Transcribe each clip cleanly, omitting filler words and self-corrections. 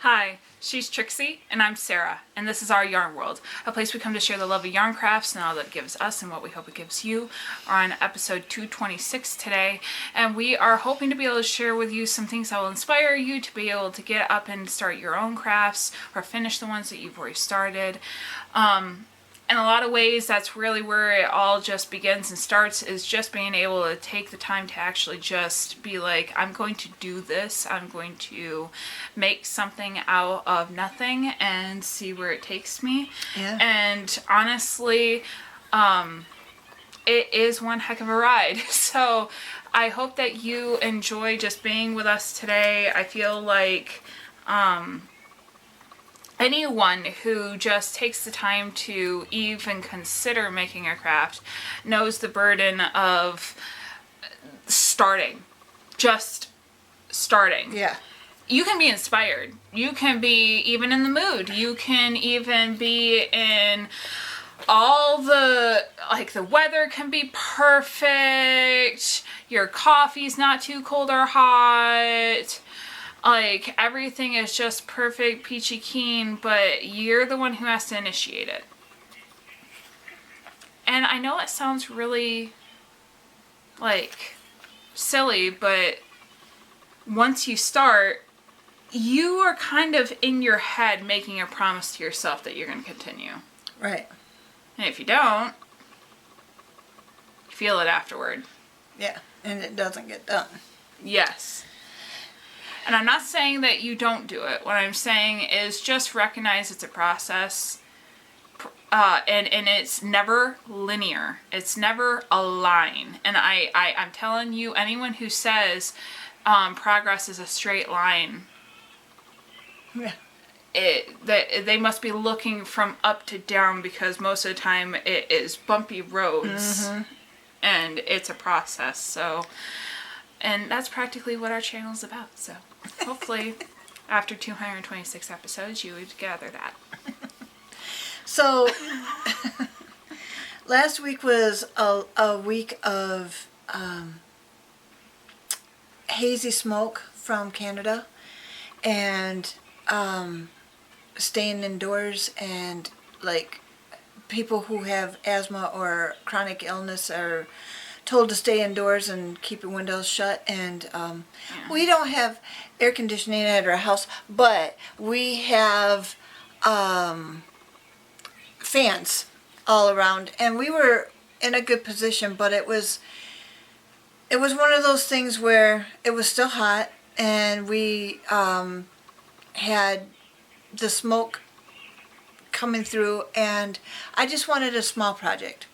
Hi, she's Trixie, and I'm Sarah, and this is our Yarn World, a place we come to share the love of yarn crafts and all that gives us and what we hope it gives you. We're on episode 226 today, and we are hoping to be able to share with you some things that will inspire you to be able to get up and start your own crafts or finish the ones that you've already started. In a lot of ways, that's really where it all just begins and starts, is just being able to take the time to actually just be like, I'm going to do this. I'm going to make something out of nothing and see where it takes me. Yeah. And honestly, it is one heck of a ride. So I hope that you enjoy just being with us today. I feel like anyone who just takes the time to even consider making a craft knows the burden of starting. Just starting. Yeah. You can be inspired. You can be even in the mood. You can even be in all the, like, the weather can be perfect. Your coffee's not too cold or hot. Like, everything is just perfect, peachy keen, but you're the one who has to initiate it. And I know it sounds really, like, silly, but once you start, you are kind of in your head making a promise to yourself that you're going to continue. Right. And if you don't, you feel it afterward. Yeah. And it doesn't get done. Yes. And I'm not saying that you don't do it. What I'm saying is just recognize it's a process. And it's never linear. It's never a line. And I'm telling you, anyone who says progress is a straight line, Yeah. they must be looking from up to down, because most of the time it is bumpy roads. Mm-hmm. And it's a process. So, and that's practically what our channel is about. So hopefully after 226 episodes you would gather that. So last week was a week of hazy smoke from Canada, and staying indoors, and like people who have asthma or chronic illness are told to stay indoors and keep your windows shut. And we don't have air conditioning at our house, but we have fans all around, and we were in a good position, but it was one of those things where it was still hot, and we had the smoke coming through, and I just wanted a small project.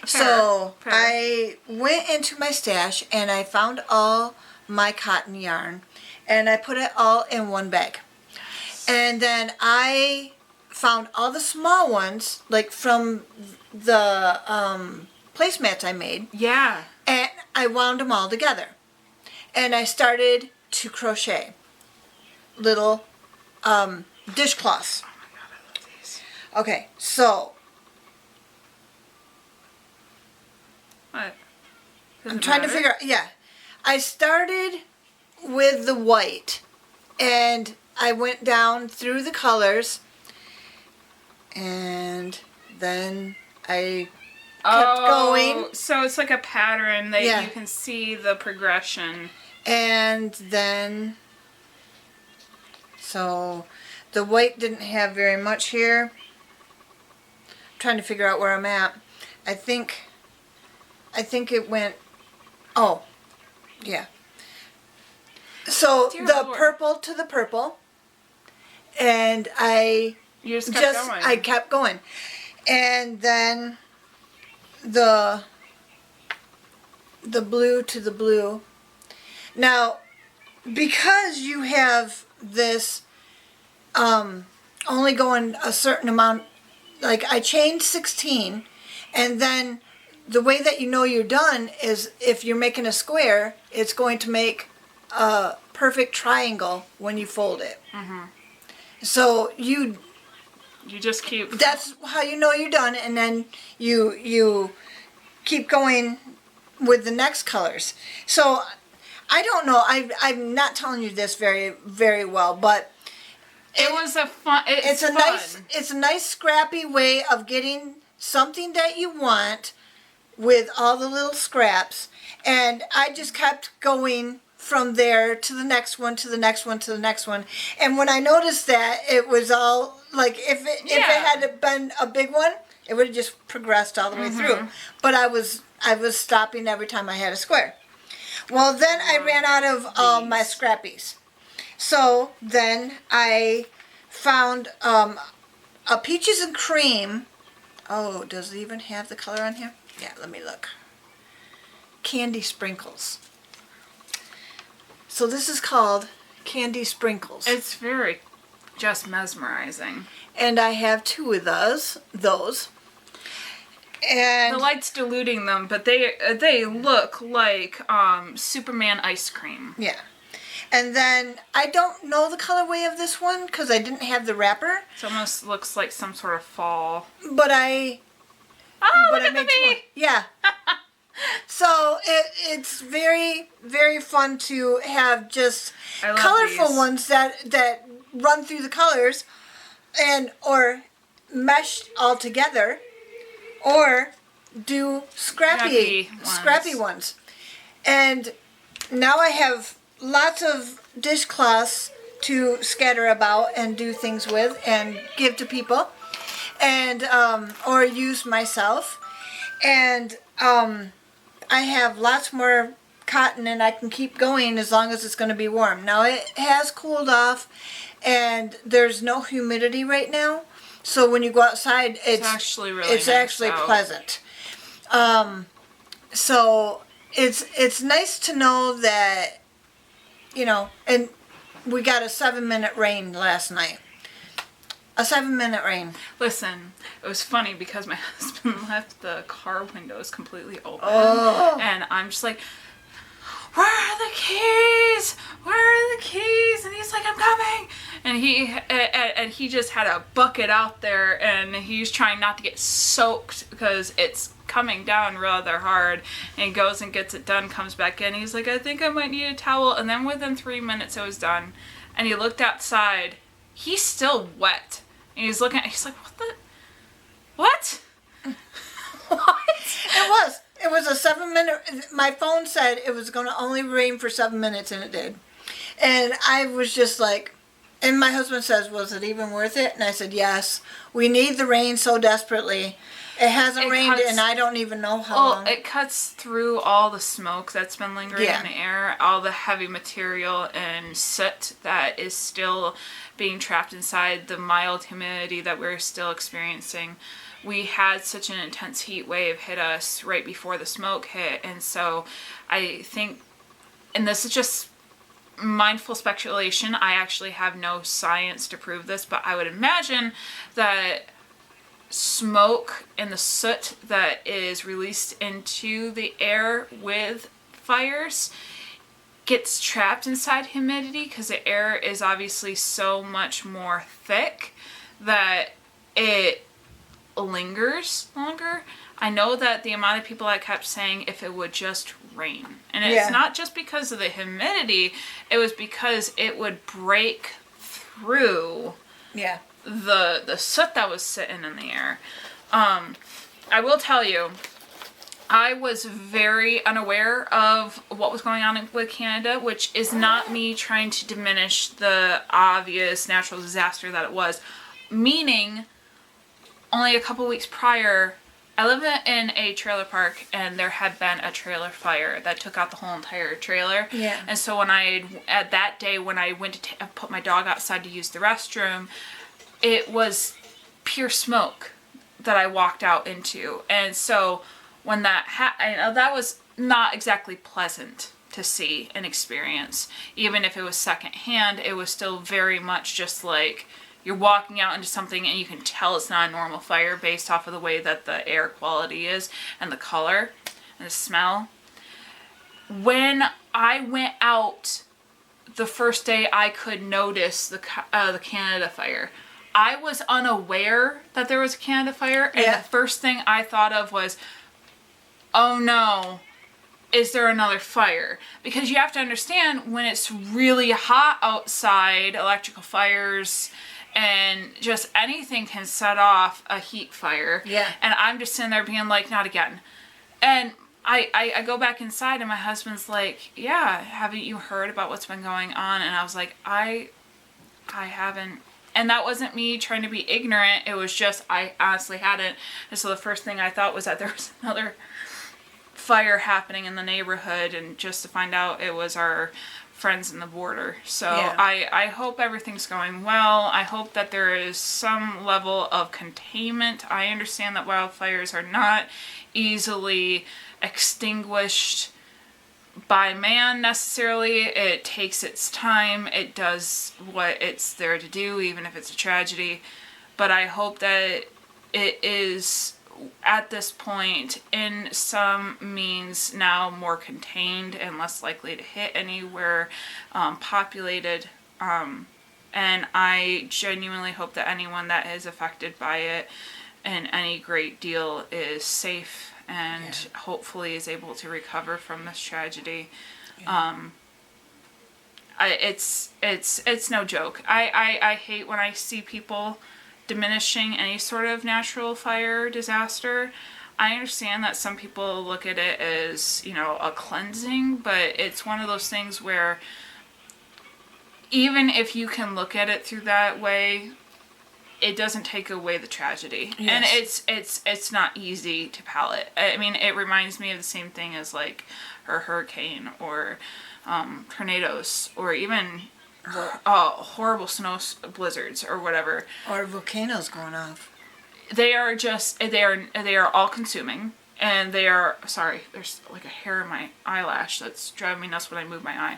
So I went into my stash and I found all my cotton yarn, and I put it all in one bag. And then I found all the small ones, like from the placemats I made. Yeah. And I wound them all together. And I started to crochet little dishcloths. Oh my god, I love these. Okay, so What? I'm trying to figure out, yeah. I started with the white, and I went down through the colors, and then I kept going. So it's like a pattern that you can see the progression. And then, so the white didn't have very much here. I'm trying to figure out where I'm at. I think it went, oh, yeah. So Dear the Lord. purple to the purple, and I You just kept going. I kept going. And then the blue to the blue. Now, because you have this only going a certain amount, like I chained 16, and then the way that you know you're done is if you're making a square, it's going to make a perfect triangle when you fold it. Mm-hmm. So you just keep... That's how you know you're done, and then you keep going with the next colors. So I don't know. I'm not telling you this very, very well, but It was a fun. It's a fun. it's a nice scrappy way of getting something that you want with all the little scraps. And I just kept going from there to the next one, to the next one, to the next one. And when I noticed that, it was all like, if it had been a big one, it would have just progressed all the way through. But I was stopping every time I had a square. Well, then I ran out of my scrappies. So then I found a peaches and cream. Oh, does it even have the color on here? Yeah, let me look. Candy sprinkles. So this is called candy sprinkles. It's very just mesmerizing. And I have 2 of those. And the light's diluting them, but they look like Superman ice cream. Yeah. And then I don't know the colorway of this one because I didn't have the wrapper. It almost looks like some sort of fall. But I look at the bee! Yeah. So it's very, very fun to have just colorful ones that run through the colors or mesh all together, or do scrappy ones. And now I have lots of dishcloths to scatter about and do things with and give to people, and or use myself. And I have lots more cotton, and I can keep going as long as it's going to be warm. Now it has cooled off, and there's no humidity right now, so when you go outside, it's actually really it's nice actually out. pleasant. So it's nice to know that, and we got a 7-minute rain last night. A 7-minute rain. Listen, it was funny because my husband left the car windows completely open. Oh. And I'm just like, where are the keys? Where are the keys? And he's like, I'm coming. And he just had a bucket out there, and he's trying not to get soaked because it's coming down rather hard. And he goes and gets it done, comes back in. He's like, I think I might need a towel. And then within 3 minutes it was done. And he looked outside. He's still wet. And he's looking at it, he's like, what? What? It was a 7-minute, my phone said it was going to only rain for 7 minutes, and it did. And I was just like, and my husband says, was it even worth it? And I said, yes, we need the rain so desperately. It hasn't rained, and I don't even know how long. It cuts through all the smoke that's been lingering in the air, all the heavy material and soot that is still being trapped inside, the mild humidity that we're still experiencing. We had such an intense heat wave hit us right before the smoke hit, and so I think, and this is just mindful speculation, I actually have no science to prove this, but I would imagine that smoke and the soot that is released into the air with fires gets trapped inside humidity because the air is obviously so much more thick that it lingers longer. I know that the amount of people I kept saying if it would just rain, and it's not just because of the humidity, it was because it would break through the soot that was sitting in the air. I will tell you, I was very unaware of what was going on with Canada, which is not me trying to diminish the obvious natural disaster that it was. Meaning, only a couple weeks prior, I lived in a trailer park, and there had been a trailer fire that took out the whole entire trailer. Yeah. And so at that day, when I went to put my dog outside to use the restroom, it was pure smoke that I walked out into. And so when that was not exactly pleasant to see and experience. Even if it was secondhand, it was still very much just like you're walking out into something and you can tell it's not a normal fire based off of the way that the air quality is and the color and the smell. When I went out the first day I could notice the Canada fire, I was unaware that there was a Canada fire, and the first thing I thought of was, oh no, is there another fire? Because you have to understand, when it's really hot outside, electrical fires and just anything can set off a heat fire. Yeah. And I'm just sitting there being like, not again. And I go back inside and my husband's like, yeah, haven't you heard about what's been going on? And I was like, I haven't. And that wasn't me trying to be ignorant. It was just, I honestly hadn't. And so the first thing I thought was that there was another fire happening in the neighborhood, and just to find out it was our friends in the border. So Yeah. I hope everything's going well. I hope that there is some level of containment. I understand that wildfires are not easily extinguished by man necessarily. It takes its time. It does what it's there to do, even if it's a tragedy. But I hope that it is, at this point, in some means now more contained and less likely to hit anywhere populated. And I genuinely hope that anyone that is affected by it in any great deal is safe and hopefully is able to recover from this tragedy. It's no joke. I hate when I see people diminishing any sort of natural fire disaster. I understand that some people look at it as, a cleansing, but it's one of those things where even if you can look at it through that way, it doesn't take away the tragedy. Yes. And it's not easy to palate. I mean, it reminds me of the same thing as like a hurricane or tornadoes, or even horrible snow blizzards or whatever. Or volcanoes going off. They are all consuming, and they are, sorry, there's like a hair in my eyelash that's driving me nuts when I move my eye.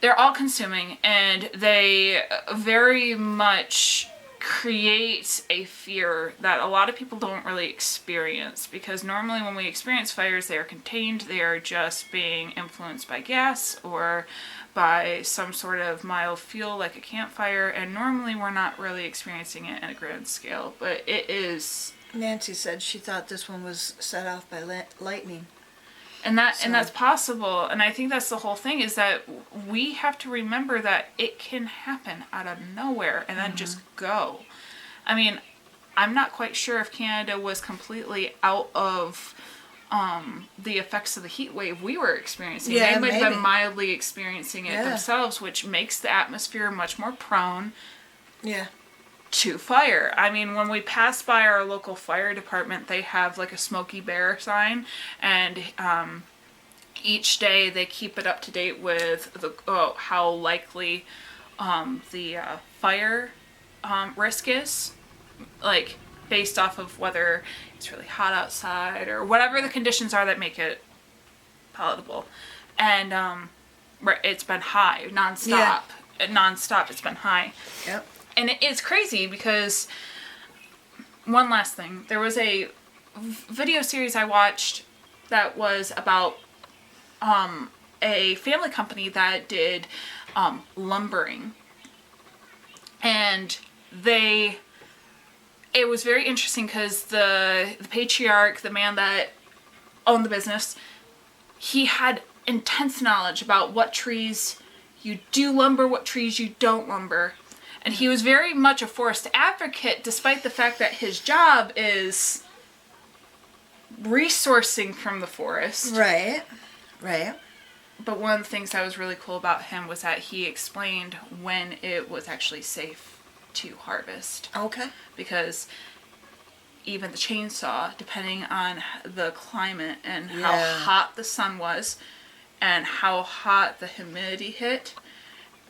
They're all consuming, and they very much create a fear that a lot of people don't really experience, because normally when we experience fires, they are contained. They are just being influenced by gas or by some sort of mild fuel like a campfire, and normally we're not really experiencing it in a grand scale, but it is. Nancy said she thought this one was set off by lightning. And that's possible, and I think that's the whole thing, is that we have to remember that it can happen out of nowhere and then just go. I mean, I'm not quite sure if Canada was completely out of the effects of the heat wave we were experiencing. Yeah, they might have maybe. been mildly experiencing it themselves, which makes the atmosphere much more prone to fire. I mean, when we pass by our local fire department, they have like a Smokey Bear sign, and each day they keep it up to date with how likely the fire risk is, like based off of whether it's really hot outside or whatever the conditions are that make it palatable. And it's been high nonstop. Nonstop, it's been high. Yep. And it's crazy because, one last thing, there was a video series I watched that was about a family company that did lumbering. And it was very interesting because the patriarch, the man that owned the business, he had intense knowledge about what trees you do lumber, what trees you don't lumber. And he was very much a forest advocate, despite the fact that his job is resourcing from the forest. Right. But one of the things that was really cool about him was that he explained when it was actually safe to harvest. Okay. Because even the chainsaw, depending on the climate and how hot the sun was and how hot the humidity hit,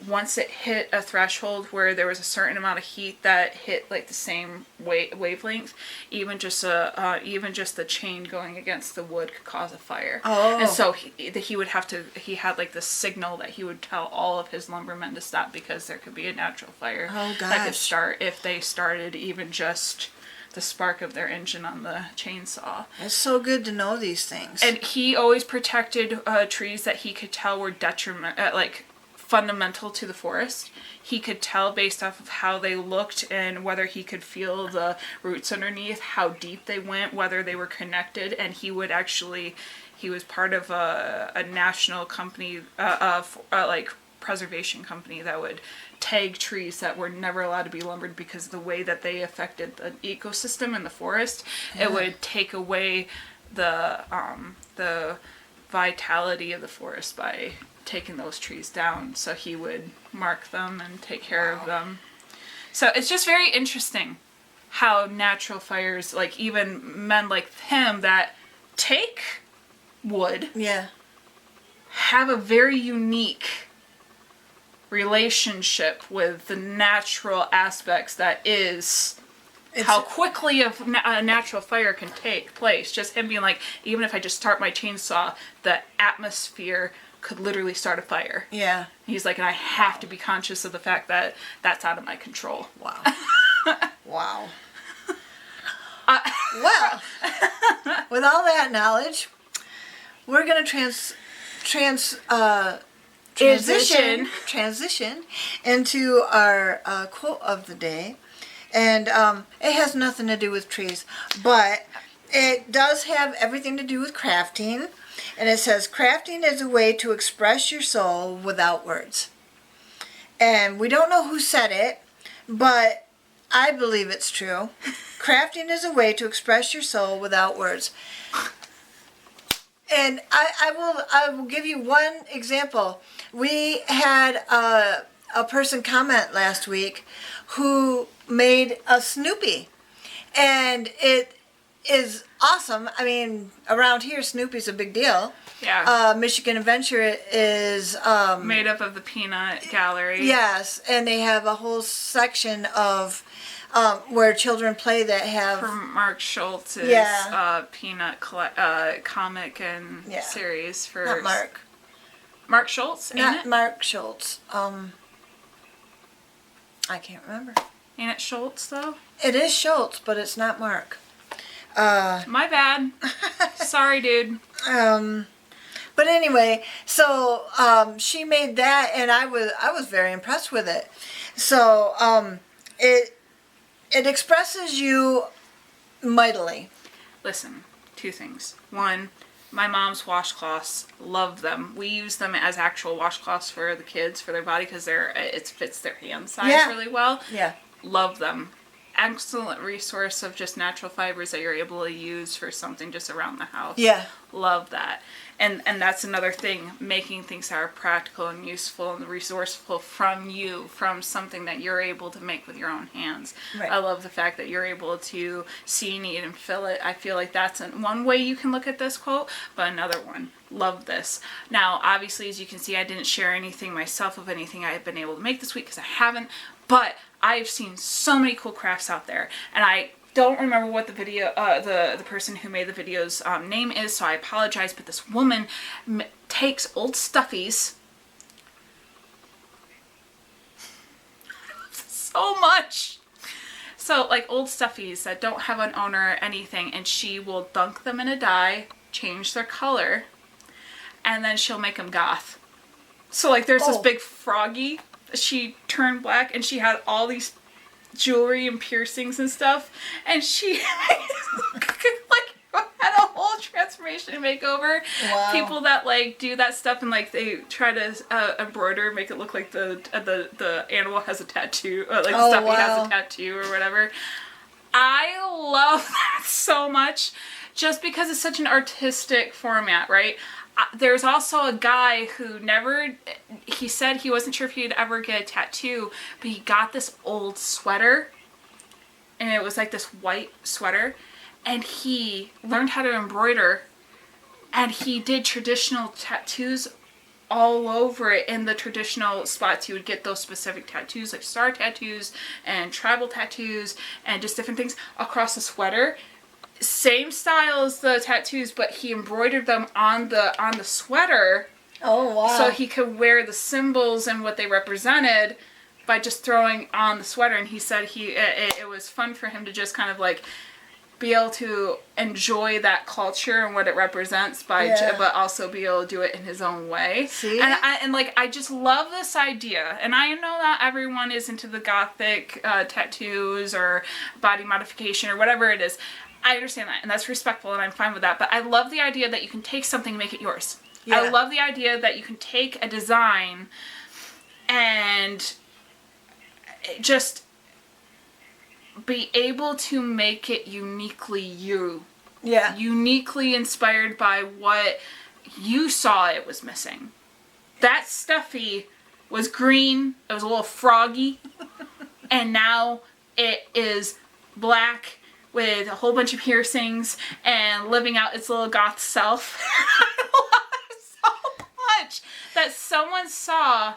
once it hit a threshold where there was a certain amount of heat that hit like the same wavelength, even just the chain going against the wood could cause a fire. Oh. And so he had like this signal that he would tell all of his lumbermen to stop, because there could be a natural fire that could start if they started even just the spark of their engine on the chainsaw. It's so good to know these things. And he always protected trees that he could tell were fundamental to the forest. He could tell based off of how they looked and whether he could feel the roots underneath, how deep they went, whether they were connected, and he would actually he was part of a national company, like preservation company that would tag trees that were never allowed to be lumbered because of the way that they affected the ecosystem in the forest. It would take away the vitality of the forest by taking those trees down. So he would mark them and take care of them. So it's just very interesting how natural fires, like even men like him that take wood, have a very unique relationship with the natural aspects that is how quickly a natural fire can take place. Just him being like, even if I just start my chainsaw, the atmosphere could literally start a fire. Yeah. He's like, and I have to be conscious of the fact that that's out of my control. Wow. Wow. Well, with all that knowledge, we're going to transition into our quote of the day. And it has nothing to do with trees, but it does have everything to do with crafting. And it says, crafting is a way to express your soul without words. And we don't know who said it, but I believe it's true. Crafting is a way to express your soul without words. And I will give you one example. We had a person comment last week who made a Snoopy, and it is awesome. I mean, around here, Snoopy's a big deal. Yeah. Michigan Adventure is made up of the Peanut Gallery. Yes, and they have a whole section of where children play that have from Mark Schultz's Peanut comic and series for not Mark Schultz. Not Mark Schultz. I can't remember. Ain't it Schultz though? It is Schultz, but it's not Mark. My bad. Sorry, dude. But anyway, so she made that, and I was very impressed with it. So it expresses you mightily. Listen, two things. One, my mom's washcloths, love them. We use them as actual washcloths for the kids, for their body, because it fits their hand size really well. Yeah. Love them. Excellent resource of just natural fibers that you're able to use for something just around the house. Yeah. Love that. And that's another thing, making things that are practical and useful and resourceful from something that you're able to make with your own hands. Right. I love the fact that you're able to see, knead, and fill it. I feel like that's one way you can look at this quote, but another one. Love this. Now, obviously, as you can see, I didn't share anything myself of anything I have been able to make this week because I haven't, but I've seen so many cool crafts out there, and I don't remember what the video, the person who made the video's name is, so I apologize, but this woman takes old stuffies so much. So, like, old stuffies that don't have an owner or anything, and she will dunk them in a dye, change their color, and then she'll make them goth. So, like, there's this big froggy she turned black, and she had all these jewelry and piercings and stuff, and she like had a whole transformation and makeover. Wow. People that like do that stuff and like they try to embroider, make it look like the animal has a tattoo, or like the stuffy has a tattoo or whatever. I love that so much, just because it's such an artistic format, right? There's also a guy who he said he wasn't sure if he'd ever get a tattoo, but he got this old sweater, and it was like this white sweater, and he learned how to embroider, and he did traditional tattoos all over it in the traditional spots. You would get those specific tattoos, like star tattoos and tribal tattoos and just different things across the sweater. Same style as the tattoos, but he embroidered them on the sweater. Oh, wow. So he could wear the symbols and what they represented by just throwing on the sweater. And he said it was fun for him to just kind of like be able to enjoy that culture and what it represents but also be able to do it in his own way. See? And I just love this idea. And I know that everyone is into the gothic tattoos or body modification or whatever it is. I understand that, and that's respectful, and I'm fine with that. But I love the idea that you can take something and make it yours. Yeah. I love the idea that you can take a design and just be able to make it uniquely you. Yeah. Uniquely inspired by what you saw it was missing. That stuffy was green, it was a little froggy, and now it is black with a whole bunch of piercings and living out its little goth self. I love it so much that someone saw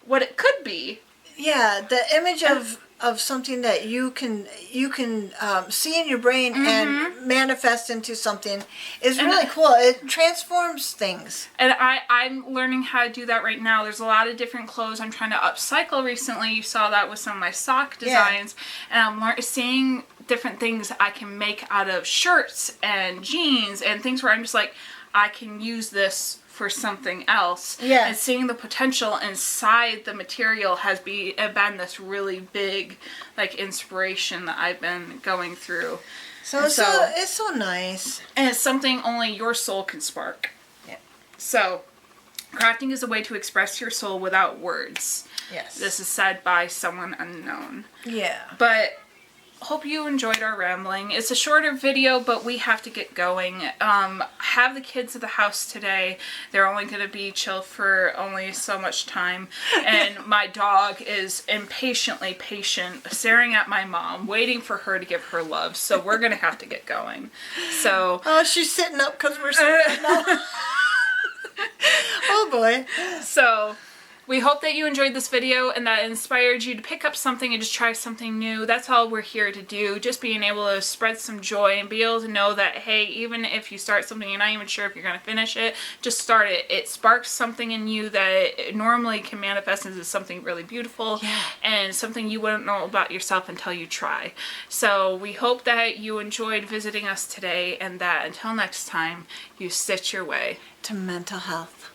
what it could be. Yeah, the image of something that you can see in your brain and manifest into something is really cool. It transforms things. And I'm learning how to do that right now. There's a lot of different clothes I'm trying to upcycle recently. You saw that with some of my sock designs. Yeah. And I'm seeing different things I can make out of shirts and jeans and things where I'm just like, I can use this for something else. Yeah. And seeing the potential inside the material has been this really big like inspiration that I've been going through. So it's so nice. And it's something only your soul can spark. Yeah. So crafting is a way to express your soul without words. Yes. This is said by someone unknown. Yeah. But hope you enjoyed our rambling. It's a shorter video, but we have to get going. Have the kids at the house today. They're only going to be chill for only so much time. And my dog is impatiently patient, staring at my mom, waiting for her to give her love. So we're going to have to get going. So. Oh, she's sitting up because we're sitting up now. Oh boy. So we hope that you enjoyed this video and that it inspired you to pick up something and just try something new. That's all we're here to do. Just being able to spread some joy and be able to know that, hey, even if you start something you're not even sure if you're going to finish it, just start it. It sparks something in you that it normally can manifest into something really beautiful and something you wouldn't know about yourself until you try. So we hope that you enjoyed visiting us today and that until next time, you stitch your way To mental health.